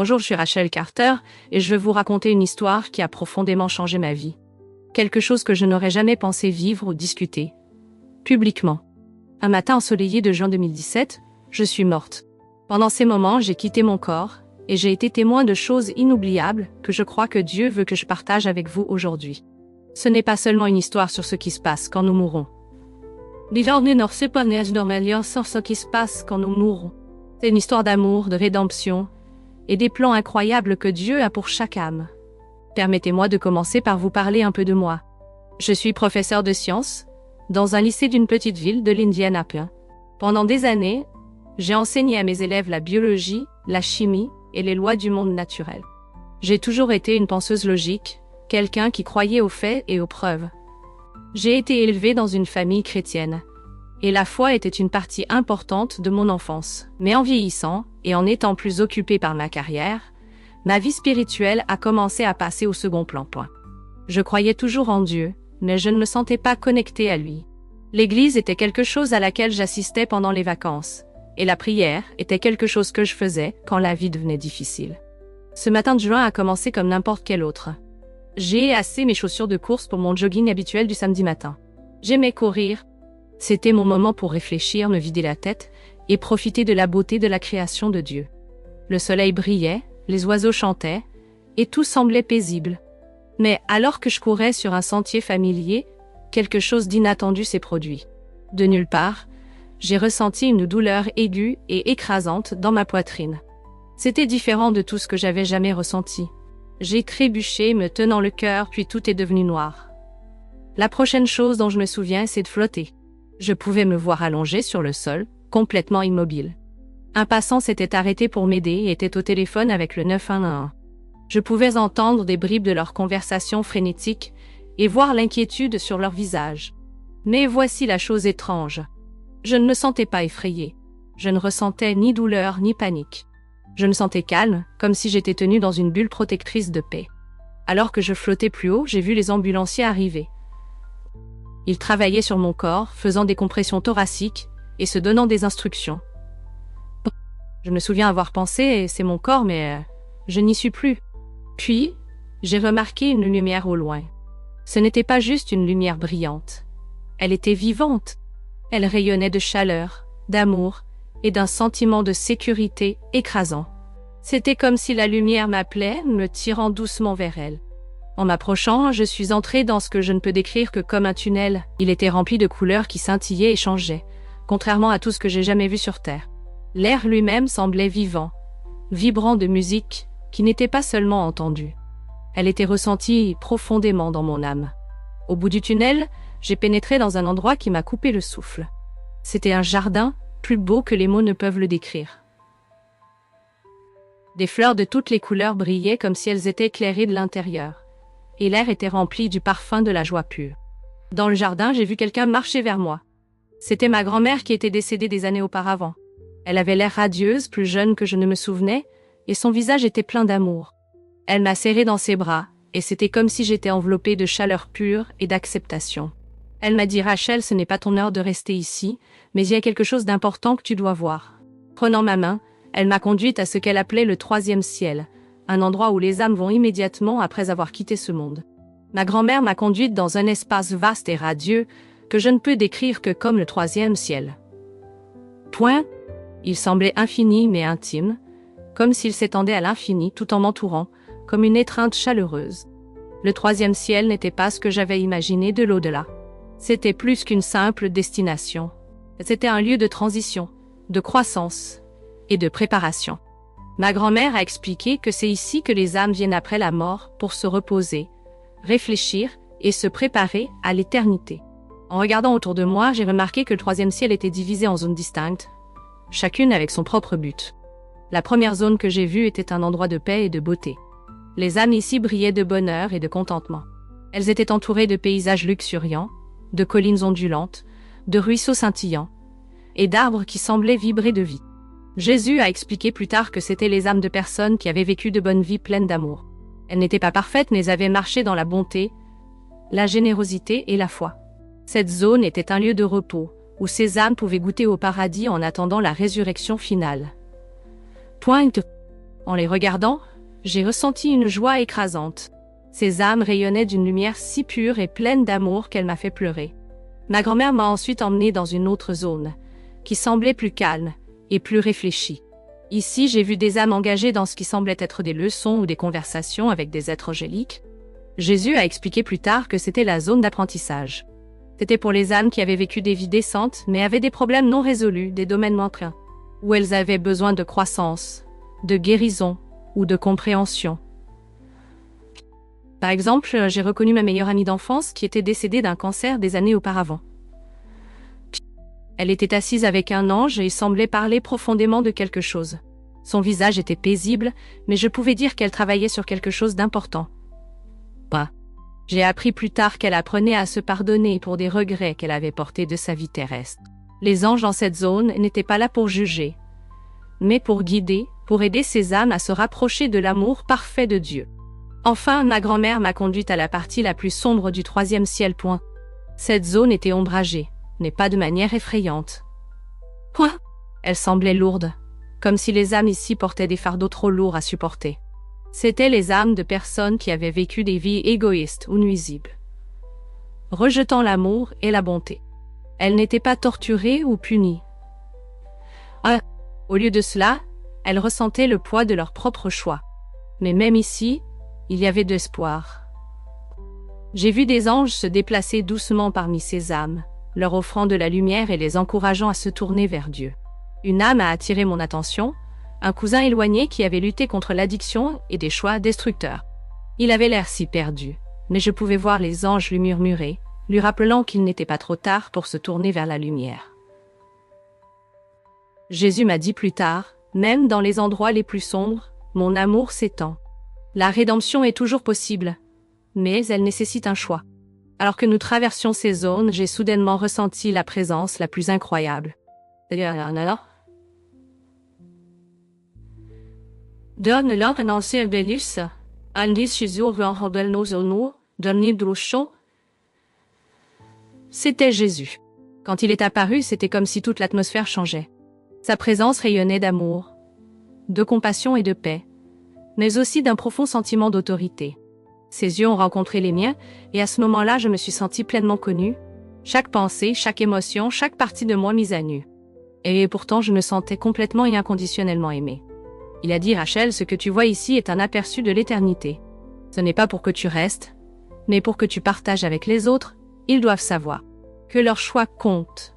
Bonjour, je suis Rachel Carter et je vais vous raconter une histoire qui a profondément changé ma vie. Quelque chose que je n'aurais jamais pensé vivre ou discuter. Publiquement. Un matin ensoleillé de juin 2017, je suis morte. Pendant ces moments, j'ai quitté mon corps et j'ai été témoin de choses inoubliables que je crois que Dieu veut que je partage avec vous aujourd'hui. Ce n'est pas seulement une histoire sur ce qui se passe quand nous mourrons. L'histoire ne sait pas sur ce qui se passe quand nous mourrons. C'est une histoire d'amour, de rédemption et des plans incroyables que Dieu a pour chaque âme. Permettez-moi de commencer par vous parler un peu de moi. Je suis professeur de sciences dans un lycée d'une petite ville de l'Indiana. Pendant des années, j'ai enseigné à mes élèves la biologie, la chimie et les lois du monde naturel. J'ai toujours été une penseuse logique, quelqu'un qui croyait aux faits et aux preuves. J'ai été élevée dans une famille chrétienne, et la foi était une partie importante de mon enfance. Mais en vieillissant, et en étant plus occupée par ma carrière, ma vie spirituelle a commencé à passer au second plan. Je croyais toujours en Dieu, mais je ne me sentais pas connectée à lui. L'église était quelque chose à laquelle j'assistais pendant les vacances, et la prière était quelque chose que je faisais quand la vie devenait difficile. Ce matin de juin a commencé comme n'importe quel autre. J'ai assez mes chaussures de course pour mon jogging habituel du samedi matin. J'aimais courir. C'était mon moment pour réfléchir, me vider la tête et profiter de la beauté de la création de Dieu. Le soleil brillait, les oiseaux chantaient, et tout semblait paisible. Mais alors que je courais sur un sentier familier, quelque chose d'inattendu s'est produit. De nulle part, j'ai ressenti une douleur aiguë et écrasante dans ma poitrine. C'était différent de tout ce que j'avais jamais ressenti. J'ai trébuché, me tenant le cœur, puis tout est devenu noir. La prochaine chose dont je me souviens, c'est de flotter. Je pouvais me voir allongée sur le sol, complètement immobile. Un passant s'était arrêté pour m'aider et était au téléphone avec le 911. Je pouvais entendre des bribes de leur conversation frénétique et voir l'inquiétude sur leur visage. Mais voici la chose étrange. Je ne me sentais pas effrayée. Je ne ressentais ni douleur ni panique. Je me sentais calme, comme si j'étais tenue dans une bulle protectrice de paix. Alors que je flottais plus haut, j'ai vu les ambulanciers arriver. Ils travaillaient sur mon corps, faisant des compressions thoraciques et se donnant des instructions. Je me souviens avoir pensé, c'est mon corps, mais je n'y suis plus. Puis, j'ai remarqué une lumière au loin. Ce n'était pas juste une lumière brillante. Elle était vivante. Elle rayonnait de chaleur, d'amour et d'un sentiment de sécurité écrasant. C'était comme si la lumière m'appelait, me tirant doucement vers elle. En m'approchant, je suis entrée dans ce que je ne peux décrire que comme un tunnel. Il était rempli de couleurs qui scintillaient et changeaient, contrairement à tout ce que j'ai jamais vu sur Terre. L'air lui-même semblait vivant, vibrant de musique qui n'était pas seulement entendue. Elle était ressentie profondément dans mon âme. Au bout du tunnel, j'ai pénétré dans un endroit qui m'a coupé le souffle. C'était un jardin, plus beau que les mots ne peuvent le décrire. Des fleurs de toutes les couleurs brillaient comme si elles étaient éclairées de l'intérieur. Et l'air était rempli du parfum de la joie pure. Dans le jardin, j'ai vu quelqu'un marcher vers moi. C'était ma grand-mère qui était décédée des années auparavant. Elle avait l'air radieuse, plus jeune que je ne me souvenais, et son visage était plein d'amour. Elle m'a serré dans ses bras, et c'était comme si j'étais enveloppée de chaleur pure et d'acceptation. Elle m'a dit « Rachel, ce n'est pas ton heure de rester ici, mais il y a quelque chose d'important que tu dois voir. » Prenant ma main, elle m'a conduite à ce qu'elle appelait le troisième ciel, un endroit où les âmes vont immédiatement après avoir quitté ce monde. Ma grand-mère m'a conduite dans un espace vaste et radieux que je ne peux décrire que comme le troisième ciel. Point. Il semblait infini mais intime, comme s'il s'étendait à l'infini tout en m'entourant, comme une étreinte chaleureuse. Le troisième ciel n'était pas ce que j'avais imaginé de l'au-delà. C'était plus qu'une simple destination. C'était un lieu de transition, de croissance et de préparation. Ma grand-mère a expliqué que c'est ici que les âmes viennent après la mort pour se reposer, réfléchir et se préparer à l'éternité. En regardant autour de moi, j'ai remarqué que le troisième ciel était divisé en zones distinctes, chacune avec son propre but. La première zone que j'ai vue était un endroit de paix et de beauté. Les âmes ici brillaient de bonheur et de contentement. Elles étaient entourées de paysages luxuriants, de collines ondulantes, de ruisseaux scintillants, et d'arbres qui semblaient vibrer de vie. Jésus a expliqué plus tard que c'étaient les âmes de personnes qui avaient vécu de bonnes vies pleines d'amour. Elles n'étaient pas parfaites mais avaient marché dans la bonté, la générosité et la foi. Cette zone était un lieu de repos, où ces âmes pouvaient goûter au paradis en attendant la résurrection finale. En les regardant, j'ai ressenti une joie écrasante. Ces âmes rayonnaient d'une lumière si pure et pleine d'amour qu'elle m'a fait pleurer. Ma grand-mère m'a ensuite emmenée dans une autre zone, qui semblait plus calme et plus réfléchie. Ici, j'ai vu des âmes engagées dans ce qui semblait être des leçons ou des conversations avec des êtres angéliques. Jésus a expliqué plus tard que c'était la zone d'apprentissage. C'était pour les âmes qui avaient vécu des vies décentes, mais avaient des problèmes non résolus, des domaines manquants, où elles avaient besoin de croissance, de guérison ou de compréhension. Par exemple, j'ai reconnu ma meilleure amie d'enfance qui était décédée d'un cancer des années auparavant. Elle était assise avec un ange et semblait parler profondément de quelque chose. Son visage était paisible, mais je pouvais dire qu'elle travaillait sur quelque chose d'important. J'ai appris plus tard qu'elle apprenait à se pardonner pour des regrets qu'elle avait portés de sa vie terrestre. Les anges dans cette zone n'étaient pas là pour juger, mais pour guider, pour aider ces âmes à se rapprocher de l'amour parfait de Dieu. Enfin, ma grand-mère m'a conduite à la partie la plus sombre du 3e ciel. Cette zone était ombragée, mais pas de manière effrayante. Elle semblait lourde, comme si les âmes ici portaient des fardeaux trop lourds à supporter. C'étaient les âmes de personnes qui avaient vécu des vies égoïstes ou nuisibles, rejetant l'amour et la bonté. Elles n'étaient pas torturées ou punies. Au lieu de cela, elles ressentaient le poids de leur propre choix. Mais même ici, il y avait de l'espoir. J'ai vu des anges se déplacer doucement parmi ces âmes, leur offrant de la lumière et les encourageant à se tourner vers Dieu. Une âme a attiré mon attention, un cousin éloigné qui avait lutté contre l'addiction et des choix destructeurs. Il avait l'air si perdu, mais je pouvais voir les anges lui murmurer, lui rappelant qu'il n'était pas trop tard pour se tourner vers la lumière. Jésus m'a dit plus tard, même dans les endroits les plus sombres, mon amour s'étend. La rédemption est toujours possible, mais elle nécessite un choix. Alors que nous traversions ces zones, j'ai soudainement ressenti la présence la plus incroyable. C'était Jésus. Quand il est apparu, c'était comme si toute l'atmosphère changeait. Sa présence rayonnait d'amour, de compassion et de paix, mais aussi d'un profond sentiment d'autorité. Ses yeux ont rencontré les miens, et à ce moment-là, je me suis sentie pleinement connue. Chaque pensée, chaque émotion, chaque partie de moi mise à nu. Et pourtant, je me sentais complètement et inconditionnellement aimée. Il a dit, Rachel, ce que tu vois ici est un aperçu de l'éternité. Ce n'est pas pour que tu restes, mais pour que tu partages avec les autres. Ils doivent savoir que leur choix compte,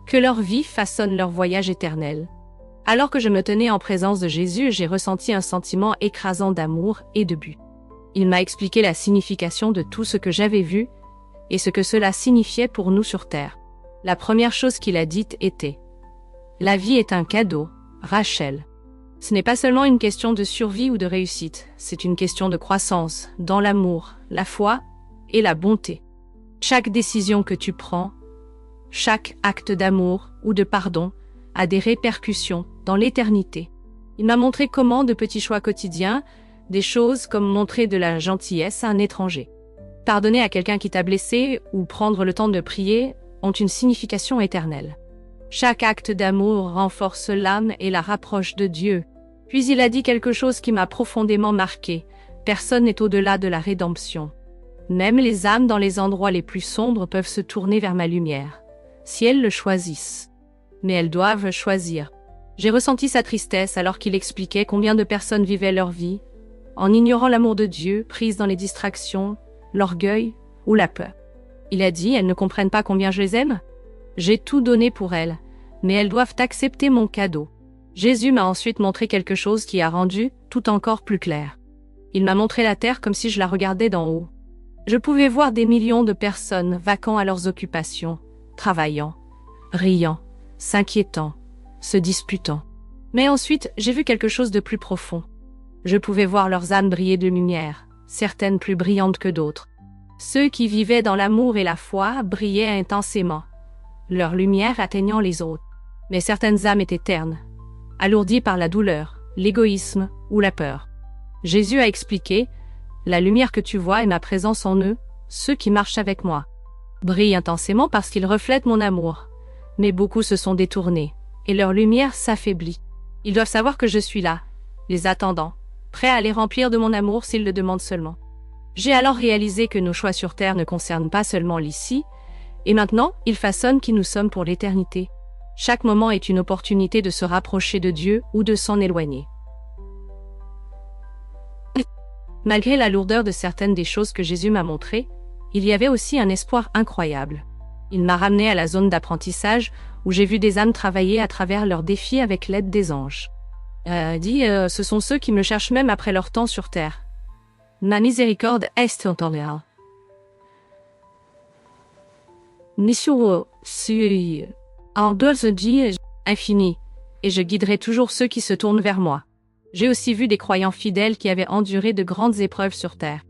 que leur vie façonne leur voyage éternel. Alors que je me tenais en présence de Jésus, j'ai ressenti un sentiment écrasant d'amour et de but. Il m'a expliqué la signification de tout ce que j'avais vu et ce que cela signifiait pour nous sur terre. La première chose qu'il a dite était « La vie est un cadeau, Rachel. Ce n'est pas seulement une question de survie ou de réussite, c'est une question de croissance, dans l'amour, la foi et la bonté. Chaque décision que tu prends, chaque acte d'amour ou de pardon a des répercussions dans l'éternité. » Il m'a montré comment de petits choix quotidiens, des choses comme montrer de la gentillesse à un étranger, pardonner à quelqu'un qui t'a blessé ou prendre le temps de prier ont une signification éternelle. Chaque acte d'amour renforce l'âme et la rapproche de Dieu. Puis il a dit quelque chose qui m'a profondément marqué. Personne n'est au-delà de la rédemption. Même les âmes dans les endroits les plus sombres peuvent se tourner vers ma lumière, si elles le choisissent. Mais elles doivent choisir. J'ai ressenti sa tristesse alors qu'il expliquait combien de personnes vivaient leur vie en ignorant l'amour de Dieu, prises dans les distractions, l'orgueil ou la peur. Il a dit, elles ne comprennent pas combien je les aime. J'ai tout donné pour elles, mais elles doivent accepter mon cadeau. Jésus m'a ensuite montré quelque chose qui a rendu tout encore plus clair. Il m'a montré la terre comme si je la regardais d'en haut. Je pouvais voir des millions de personnes vaquant à leurs occupations, travaillant, riant, s'inquiétant, se disputant. Mais ensuite, j'ai vu quelque chose de plus profond. Je pouvais voir leurs âmes briller de lumière, certaines plus brillantes que d'autres. Ceux qui vivaient dans l'amour et la foi brillaient intensément, leur lumière atteignant les autres. Mais certaines âmes étaient ternes, alourdies par la douleur, l'égoïsme ou la peur. Jésus a expliqué, « La lumière que tu vois est ma présence en eux, ceux qui marchent avec moi. Brillent intensément parce qu'ils reflètent mon amour. Mais beaucoup se sont détournés, et leur lumière s'affaiblit. Ils doivent savoir que je suis là, les attendant, prêt à les remplir de mon amour s'ils le demandent seulement. J'ai alors réalisé que nos choix sur Terre ne concernent pas seulement l'ici, et maintenant, ils façonnent qui nous sommes pour l'éternité. Chaque moment est une opportunité de se rapprocher de Dieu ou de s'en éloigner. Malgré la lourdeur de certaines des choses que Jésus m'a montrées, il y avait aussi un espoir incroyable. Il m'a ramené à la zone d'apprentissage où j'ai vu des âmes travailler à travers leurs défis avec l'aide des anges. Ce sont ceux qui me cherchent même après leur temps sur terre. Ma miséricorde est éternelle. Nisuro sui en Dieu infini, et je guiderai toujours ceux qui se tournent vers moi. J'ai aussi vu des croyants fidèles qui avaient enduré de grandes épreuves sur terre.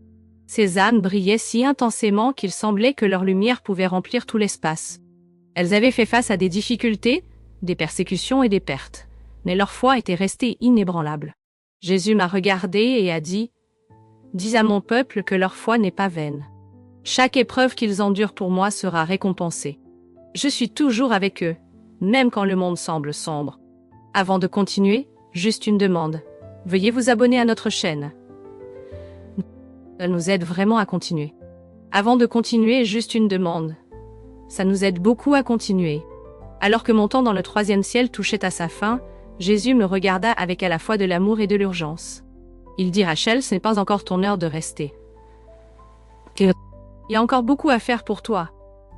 Ces âmes brillaient si intensément qu'il semblait que leur lumière pouvait remplir tout l'espace. Elles avaient fait face à des difficultés, des persécutions et des pertes, mais leur foi était restée inébranlable. Jésus m'a regardé et a dit « Dis à mon peuple que leur foi n'est pas vaine. Chaque épreuve qu'ils endurent pour moi sera récompensée. Je suis toujours avec eux, même quand le monde semble sombre. » Avant de continuer, juste une demande. Veuillez vous abonner à notre chaîne. Ça nous aide vraiment à continuer. Avant de continuer, juste une demande. Ça nous aide beaucoup à continuer. Alors que mon temps dans le 3e ciel touchait à sa fin, Jésus me regarda avec à la fois de l'amour et de l'urgence. Il dit « Rachel, ce n'est pas encore ton heure de rester. Il y a encore beaucoup à faire pour toi.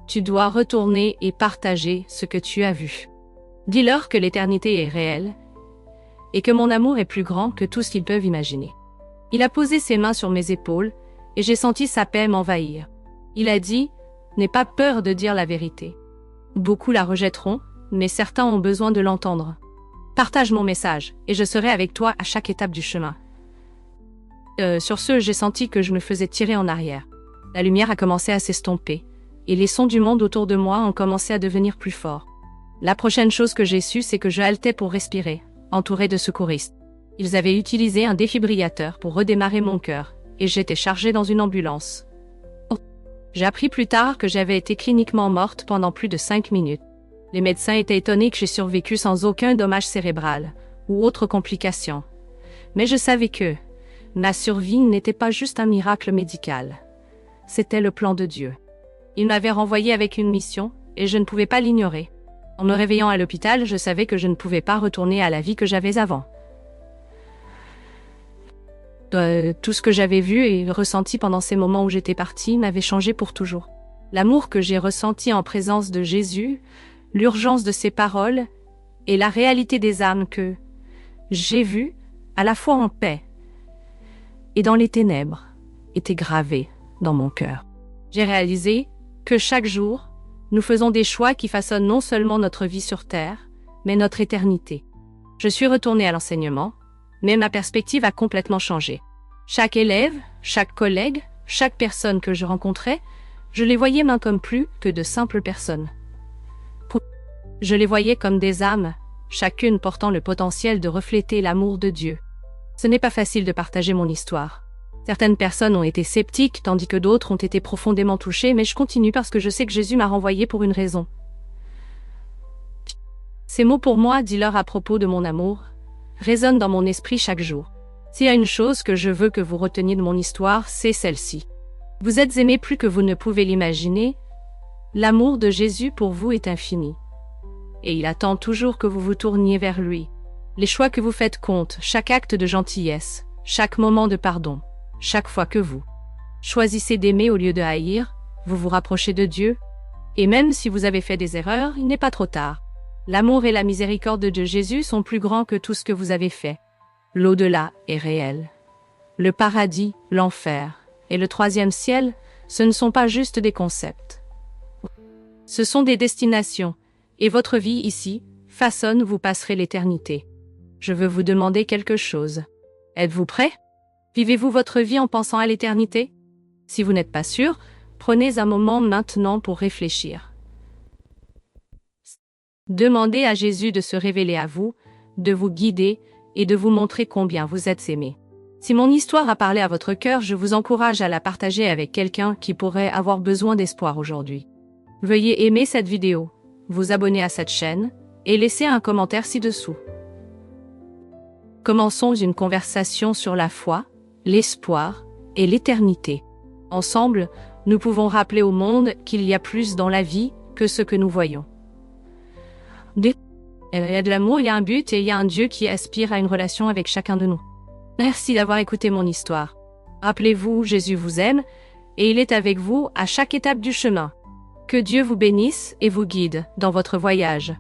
Tu dois retourner et partager ce que tu as vu. Dis-leur que l'éternité est réelle et que mon amour est plus grand que tout ce qu'ils peuvent imaginer. » Il a posé ses mains sur mes épaules et j'ai senti sa paix m'envahir. Il a dit « N'aie pas peur de dire la vérité. Beaucoup la rejetteront, mais certains ont besoin de l'entendre. Partage mon message et je serai avec toi à chaque étape du chemin. » Sur ce, j'ai senti que je me faisais tirer en arrière. La lumière a commencé à s'estomper et les sons du monde autour de moi ont commencé à devenir plus forts. La prochaine chose que j'ai su, c'est que je haletais pour respirer, entouré de secouristes. Ils avaient utilisé un défibrillateur pour redémarrer mon cœur, et j'étais chargée dans une ambulance. J'ai appris plus tard que j'avais été cliniquement morte pendant plus de 5 minutes. Les médecins étaient étonnés que j'ai survécu sans aucun dommage cérébral, ou autre complication. Mais je savais que ma survie n'était pas juste un miracle médical. C'était le plan de Dieu. Il m'avait renvoyée avec une mission, et je ne pouvais pas l'ignorer. En me réveillant à l'hôpital, je savais que je ne pouvais pas retourner à la vie que j'avais avant. Tout ce que j'avais vu et ressenti pendant ces moments où j'étais partie m'avait changé pour toujours. L'amour que j'ai ressenti en présence de Jésus, l'urgence de ses paroles et la réalité des âmes que j'ai vues, à la fois en paix et dans les ténèbres, étaient gravés dans mon cœur. J'ai réalisé que chaque jour, nous faisons des choix qui façonnent non seulement notre vie sur Terre, mais notre éternité. Je suis retournée à l'enseignement, mais ma perspective a complètement changé. Chaque élève, chaque collègue, chaque personne que je rencontrais, je les voyais maintenant comme plus que de simples personnes. Je les voyais comme des âmes, chacune portant le potentiel de refléter l'amour de Dieu. Ce n'est pas facile de partager mon histoire. Certaines personnes ont été sceptiques, tandis que d'autres ont été profondément touchées, mais je continue parce que je sais que Jésus m'a renvoyé pour une raison. Ces mots pour moi, dis-leur à propos de mon amour, résonnent dans mon esprit chaque jour. S'il y a une chose que je veux que vous reteniez de mon histoire, c'est celle-ci. Vous êtes aimés plus que vous ne pouvez l'imaginer. L'amour de Jésus pour vous est infini. Et il attend toujours que vous vous tourniez vers lui. Les choix que vous faites comptent, chaque acte de gentillesse, chaque moment de pardon, chaque fois que vous choisissez d'aimer au lieu de haïr, vous vous rapprochez de Dieu. Et même si vous avez fait des erreurs, il n'est pas trop tard. L'amour et la miséricorde de Jésus sont plus grands que tout ce que vous avez fait. L'au-delà est réel. Le paradis, l'enfer et le 3e ciel, ce ne sont pas juste des concepts. Ce sont des destinations, et votre vie ici façonne où vous passerez l'éternité. Je veux vous demander quelque chose. Êtes-vous prêt? Vivez-vous votre vie en pensant à l'éternité? Si vous n'êtes pas sûr, prenez un moment maintenant pour réfléchir. Demandez à Jésus de se révéler à vous, de vous guider et de vous montrer combien vous êtes aimé. Si mon histoire a parlé à votre cœur, je vous encourage à la partager avec quelqu'un qui pourrait avoir besoin d'espoir aujourd'hui. Veuillez aimer cette vidéo, vous abonner à cette chaîne et laisser un commentaire ci-dessous. Commençons une conversation sur la foi, l'espoir et l'éternité. Ensemble, nous pouvons rappeler au monde qu'il y a plus dans la vie que ce que nous voyons. Il y a de l'amour, il y a un but et il y a un Dieu qui aspire à une relation avec chacun de nous. Merci d'avoir écouté mon histoire. Rappelez-vous, Jésus vous aime et il est avec vous à chaque étape du chemin. Que Dieu vous bénisse et vous guide dans votre voyage.